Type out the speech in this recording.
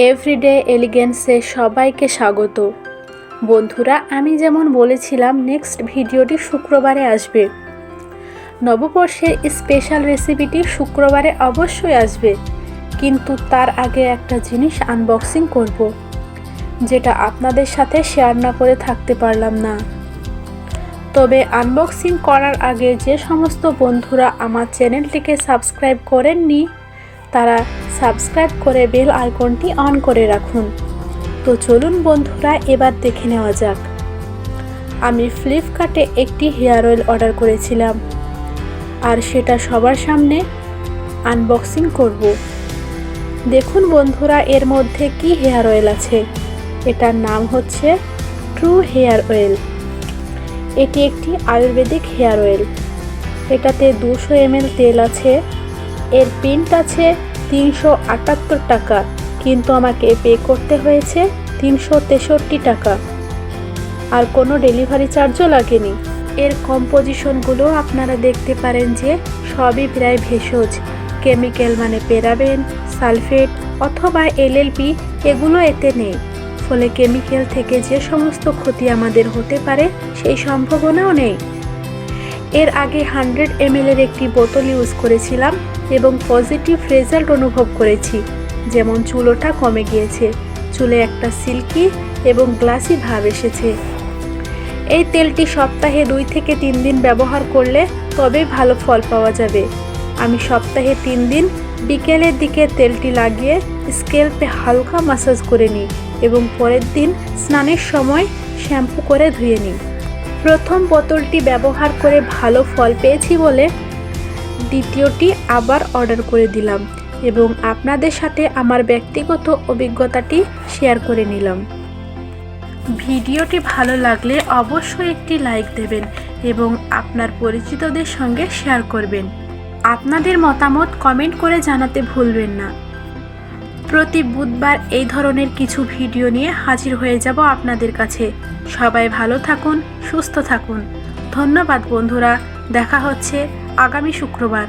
Everyday এলিগেন্সে সবাইকে স্বাগত। বন্ধুরা, আমি যেমন বলেছিলাম নেক্সট ভিডিওটি শুক্রবারে আসবে। নববর্ষের স্পেশাল রেসিপিটি শুক্রবারে অবশ্যই আসবে, কিন্তু তার আগে একটা জিনিস আনবক্সিং করব, যেটা আপনাদের সাথে শেয়ার না করে থাকতে পারলাম না। তবে আনবক্সিং করার আগে যে সমস্ত বন্ধুরা আমার চ্যানেলটিকে সাবস্ক্রাইব করেননি, তারা সাবস্ক্রাইব করে বেল আইকনটি অন করে রাখুন। তো চলুন বন্ধুরা, এবার দেখে নেওয়া যাক। আমি ফ্লিপকার্টে একটি হেয়ার অয়েল অর্ডার করেছিলাম, আর সেটা সবার সামনে আনবক্সিং করব। দেখুন বন্ধুরা, এর মধ্যে কি হেয়ার অয়েল আছে। এটার নাম হচ্ছে ট্রু হেয়ার অয়েল। এটি একটি আয়ুর্বেদিক হেয়ার অয়েল। এটাতে 200 ml তেল আছে। এর প্রিন্ট আছে 378 টাকা, কিন্তু আমাকে পে করতে হয়েছে 363 টাকা, আর কোনো ডেলিভারি চার্জও লাগেনি। এর কম্পোজিশনগুলো আপনারা দেখতে পারেন যে সবই প্রায় ভেষজ কেমিক্যাল, মানে প্যারাবেন, সালফেট অথবা এলএলপি এগুলো এতে নেই। ফলে কেমিক্যাল থেকে যে সমস্ত ক্ষতি আমাদের হতে পারে সেই সম্ভাবনাও নেই। এর আগে 100 ml এর একটি বোতল ইউজ করেছিলাম এবং পজিটিভ রেজাল্ট অনুভব করেছি। যেমন চুল ওঠা কমে গিয়েছে, চুলে একটা সিল্কি এবং গ্লাসি ভাব এসেছে। এই তেলটি সপ্তাহে 2 থেকে 3 দিন ব্যবহার করলে তবেই ভালো ফল পাওয়া যাবে। আমি সপ্তাহে 3 দিন বিকেলের দিকে তেলটি লাগিয়ে স্ক্যাল্পে হালকা ম্যাসাজ করে নিই এবং পরের দিন স্নানের সময় শ্যাম্পু করে ধুয়ে নিই। প্রথম বোতলটি ব্যবহার করে ভালো ফল পেয়েছি বলে দ্বিতীয়টি আবার অর্ডার করে দিলাম এবং আপনাদের সাথে আমার ব্যক্তিগত অভিজ্ঞতাটি শেয়ার করে নিলাম। ভিডিওটি ভালো লাগলে অবশ্যই একটি লাইক দেবেন এবং আপনার পরিচিতদের সঙ্গে শেয়ার করবেন। আপনাদের মতামত কমেন্ট করে জানাতে ভুলবেন না। প্রতি বুধবার এই ধরনের কিছু ভিডিও নিয়ে হাজির হয়ে যাব আপনাদের কাছে। সবাই ভালো থাকুন, সুস্থ থাকুন। ধন্যবাদ বন্ধুরা, দেখা হচ্ছে আগামী শুক্রবার।